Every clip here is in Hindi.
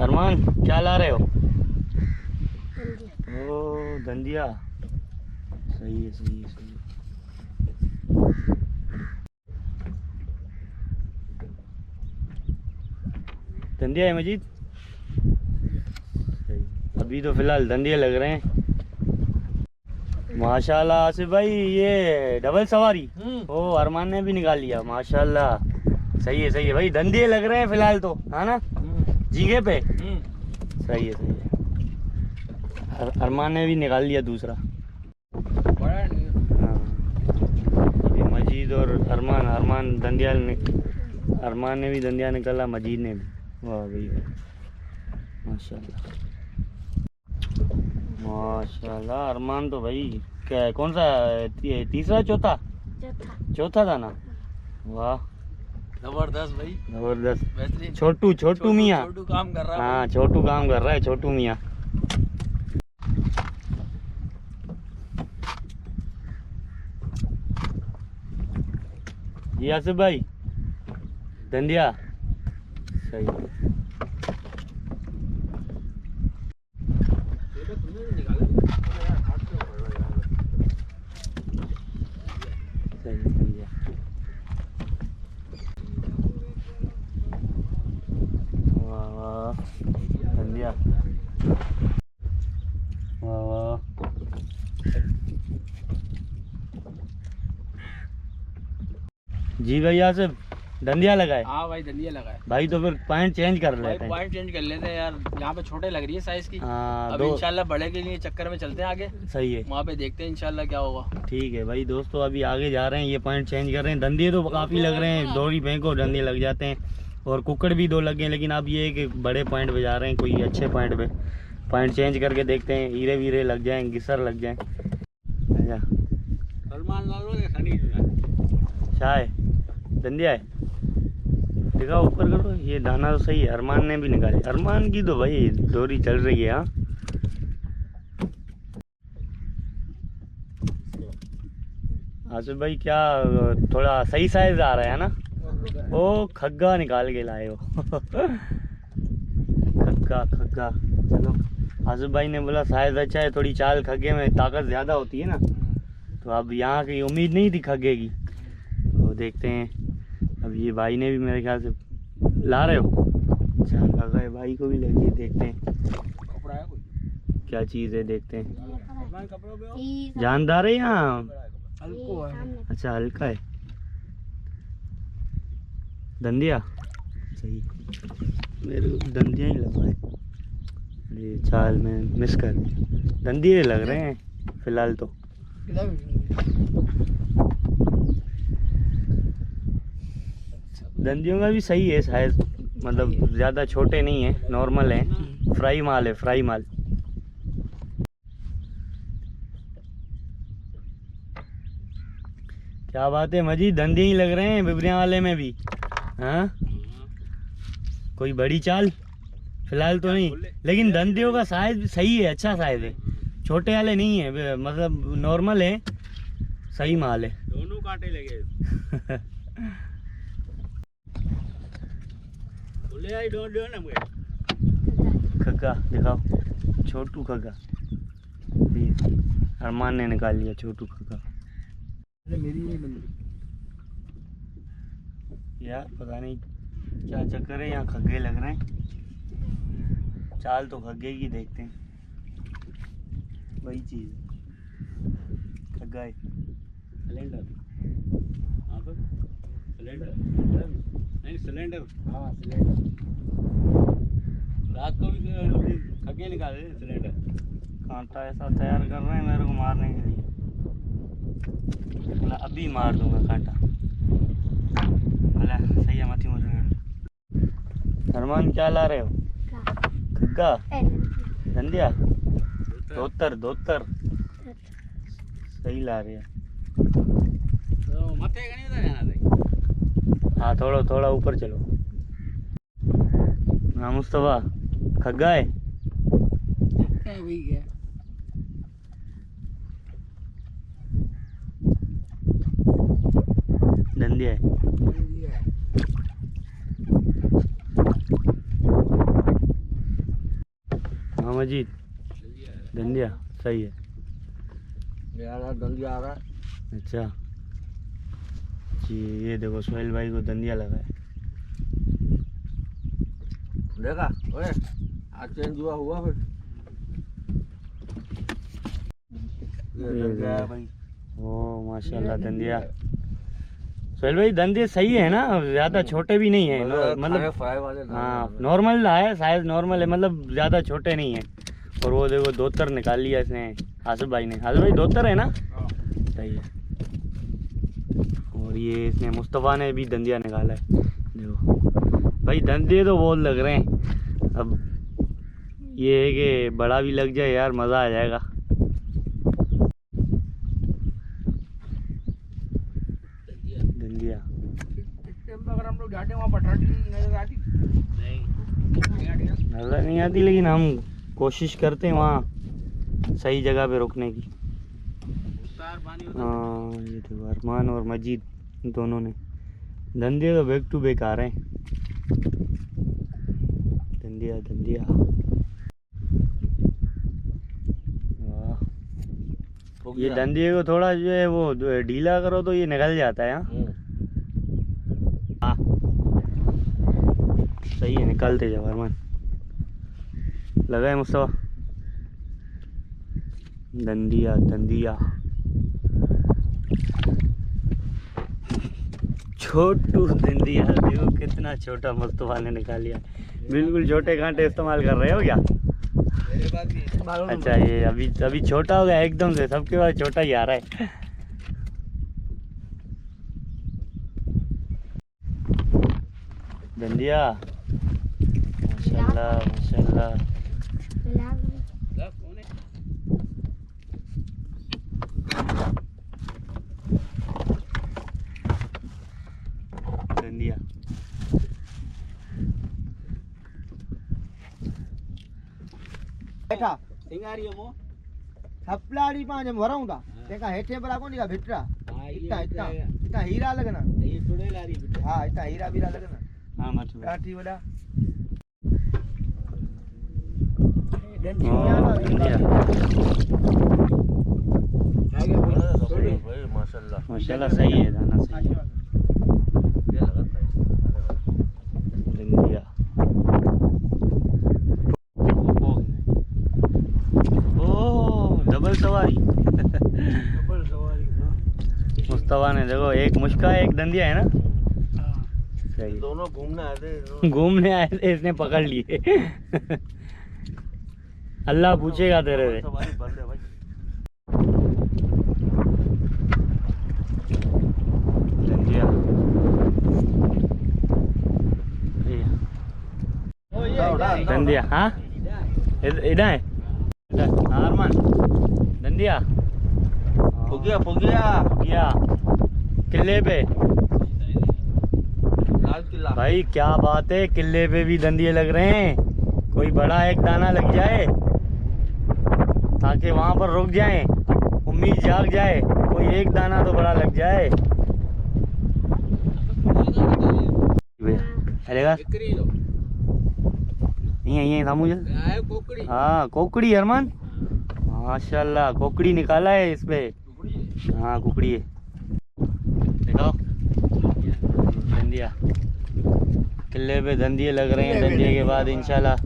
अरमान क्या ला रहे हो? ओ धंधिया, सही है सही है सही है। धंधिया है मजीद, सही। अभी तो फिलहाल धंधिया लग रहे हैं माशाल्लाह। आसिफ भाई ये डबल सवारी ओ अरमान ने भी निकाल लिया माशाल्लाह, सही है भाई। धंधे लग रहे हैं फिलहाल तो, है ना, जीगे पे। सही है सही है। अरमान ने भी निकाल लिया दूसरा। हाँ अभी मजीद और अरमान धंधिया अरमान ने भी धंधिया निकाला, मजीद ने भी। वाह भाई माशाल्लाह माशाल्लाह। अरमान तो भाई क्या कौन सा तीसरा चौथा था ना। वाह जबरदस्त भाई, जबरदस्त। बेहतरीन। छोटू मियाँ, छोटू काम कर रहा है। हाँ छोटू काम कर रहा है, छोटू मियाँ। जी आसिफ भाई धंधिया, सही है। सही है। वाह वाह धंधिया, वाह वाह। जी भाई आसिफ धंधिया लगाए। हाँ भाई धनिया लगाए भाई तो फिर पॉइंट चेंज कर भाई, लेते हैं। पॉइंट चेंज कर लेते हैं यार। यहाँ पे छोटे लग रही है साइज की। हाँ अब इंशाल्लाह बड़े के लिए चक्कर में चलते हैं आगे। सही है, वहाँ पे देखते हैं इंशाल्लाह क्या होगा। ठीक है भाई। दोस्तों अभी आगे जा रहे हैं, ये पॉइंट चेंज कर रहे हैं। धंधे तो काफ़ी लग रहे हैं, डोरी फेंको धंधे लग जाते हैं, और कुकड़ भी 2 लगे हैं। लेकिन अब ये है कि बड़े पॉइंट पे जा रहे हैं, कोई अच्छे पॉइंट पे पॉइंट चेंज करके देखते हैं, हीरे वीरे लग जाएँ, गिसर लग जाएँ। शाह धंधिया है, देखा ऊपर करो, ये दाना तो सही है। अरमान ने भी निकाली, अरमान की तो भाई डोरी चल रही है। हाँ आसिफ भाई क्या थोड़ा सही साइज आ रहा है ना। ओ खग्गा निकाल के लाए हो खग्गा। चलो आसिफ भाई ने बोला साइज अच्छा है, थोड़ी चाल खग्गे में ताकत ज़्यादा होती है ना, तो अब यहाँ की उम्मीद नहीं थी खग्गे की, तो देखते हैं। अब ये भाई ने भी मेरे ख्याल से ला रहे हो। अच्छा खग्गा है, भाई को भी लगी, देखते हैं क्या चीज़ है, देखते हैं। जानदार है यहाँ, अच्छा हल्का है। धंधिया, सही, मेरे को धंधिया ही लगा है। ये चाल में मिस कर दिया, धंधिये लग रहे हैं फिलहाल तो। धंधियों का भी सही है शायद, मतलब ज़्यादा छोटे नहीं है, नॉर्मल है, फ्राई माल है, फ्राई माल। क्या बात है मजीद, धंधे ही लग रहे हैं बिबरिया वाले में भी। हाँ कोई बड़ी चाल फिलहाल तो नहीं, लेकिन धंधियों का साइज सही है, अच्छा साइज है, छोटे वाले नहीं है, मतलब नॉर्मल है, सही माल है। दोनों कांटे लगे खग्गा दिखाओ, छोटू खग्गा। अरमान ने निकाल लिया छोटू खग्गा। मेरी नहीं बंदी यार, पता नहीं क्या चक्कर है, यहाँ खग्गे लग रहे हैं। चाल तो खग्गे की देखते हैं, वही चीज़ है, खग्गा है। सिलेंडर, हाँ तो सिलेंडर नहीं, सिलेंडर, हाँ सिलेंडर। रात को भी खग्गे निकाले सिलेंडर। कांटा ऐसा तैयार कर रहे हैं मेरे को मारने के लिए, मतलब अभी मार दूंगा कांटा। भला सही है, मती मुझे। अरमान क्या ला रहे हो? खग्गा, धंधिया, धोतर सही ला रहे हैं। तो मथे का नहीं उधर जाना था। हाँ थोड़ा ऊपर चलो। हाँ मुस्तफ़ा खग्गा है, वही है। धंधिया है। मजीद धंधिया सही है। यार धंधिया आ रहा है। अच्छा जी, ये देखो सोहेल भाई को धंधिया लगा है। देखा ओए आज चेंज हुआ फिर ये धंधिया है भाई। ओ माशाल्लाह धंधिया। सोहेल भाई धंधे सही है ना, ज़्यादा छोटे भी नहीं है मतलब फ्राई वाले हाँ नॉर्मल है, साइज नॉर्मल है, मतलब ज़्यादा छोटे नहीं है। और वो देखो धोतर निकाल लिया इसने आसिफ भाई ने। आसिफ भाई धोतर है ना, सही है। और ये इसने मुस्तफ़ा ने भी धंधिया निकाला है। देखो भाई धंधे तो बहुत लग रहे हैं। अब ये है कि बड़ा भी लग जाए यार, मज़ा आ जाएगा। धंधिया अगर हम लोग जाते वहाँ पटाटी नजर आती नहीं नजर नहीं आती, लेकिन हम कोशिश करते हैं वहाँ सही जगह पे रुकने की। हाँ ये तो अरमान और मजीद दोनों ने धंधे तो बैक टू बैक आ रहे हैं। धंधिया धंधिया वाह। ये धंधे को थोड़ा जो है वो ढीला करो तो ये निकल जाता है। हाँ सही है, निकालते जाओ अरमान। लगा है मुस्तफा धंधिया धंधिया। छोटू धंधिया देखो कितना छोटा मुस्तफा ने निकाल लिया। बिल्कुल छोटे कांटे इस्तेमाल कर रहे हो क्या? अच्छा ये अभी छोटा हो गया एकदम से, सबके पास छोटा ही आ रहा है। धंधिया माशाल्लाह माशाल्लाह। धंधिया बैठा सिंगारी मो थपलाड़ी पांच भराऊं था तेका हेठे बरा कोनी का भिटरा हां इतना इतना इतना हीरा लगना ये टुडे लारी बेटा हां इतना हीरा बीरा लगना हाँ मत काठी वाला भाई माशाल्लाह माशाल्लाह सही है, दाना सही है। ये लगाता है धंधिया ओ डबल सवारी। डबल सवारी मुस्तफा ने देखो एक मुश्का एक धंधिया है ना, सही। दोनों घूमने आए थे घूमने आए थे, इसने पकड़ लिए। अल्लाह पूछेगा तेरे से। सवारी बंद है भाई। धंधिया धंधिया हाँ इधर है अरमान धंधिया पुगिया किले पे। लाल किला भाई क्या बात है, किले पे भी धंधिये लग रहे हैं। कोई बड़ा एक दाना लग जाए ताकि वहां पर रुक जाएं, उम्मीद जाग जाए, कोई एक दाना तो बड़ा लग जाए। अरेगा यहीं सामू कोकड़ी हाँ कोकड़ी अरमान माशाल्लाह कोकड़ी निकाला है इस पे। हाँ कुकड़ी है, दिखाओ धंधिया। किले पे धंधिये लग रहे हैं, धंधिये के बाद इंशाल्लाह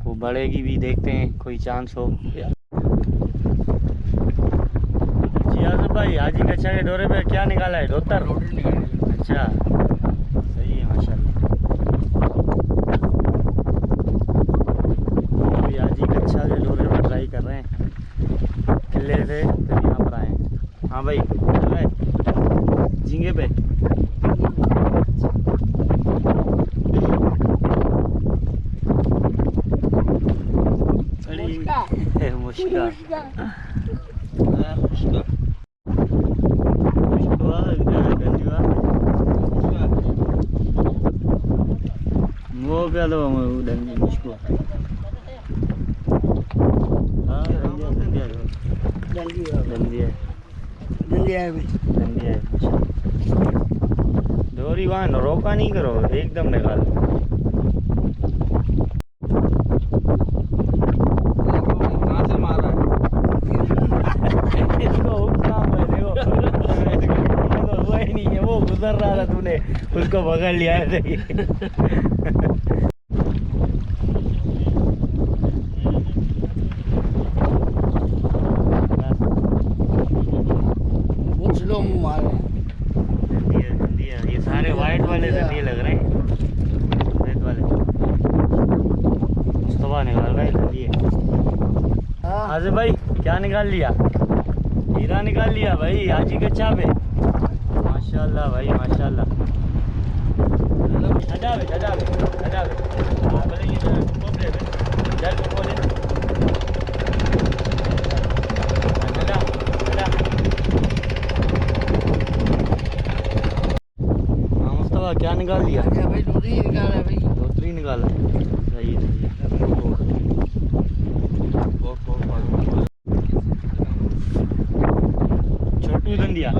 वो बढ़ेगी भी, देखते हैं कोई चांस हो। जी आसिफ भाई हाजी कच्छा के डोरे पे क्या निकाला है? धोतर। अच्छा सही है माशाल्लाह। अभी हाजी कच्छा के डोरे पे ट्राई कर रहे हैं, किले से फिर यहाँ पर आए हैं। हाँ भाई झींगे पे मुश्का वो क्या दो मुश्को। हाँ धंधिया है डोरी वहाँ रोका नहीं करो, एकदम निकालो। उसको पकड़ लिया है कुछ लोग मारे ये सारे वाइट वाले धनिये लग रहे हैं, सफेद वाले। मुस्तफा निकाल रहा है धनिये। आसिफ भाई क्या निकाल लिया? हीरा निकाल लिया भाई हाजी कच्चा पे। माशाल्लाह भाई माशाल्लाह। हजावे हाँ भले ये कोपरे में जल को खोले। हाँ मुस्तफा क्या निकाल लिया? भाई दूसरी निकाला भाई। धोतरी निकाला है। सही है सही है। छोटू धंधिया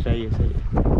सही है सही है।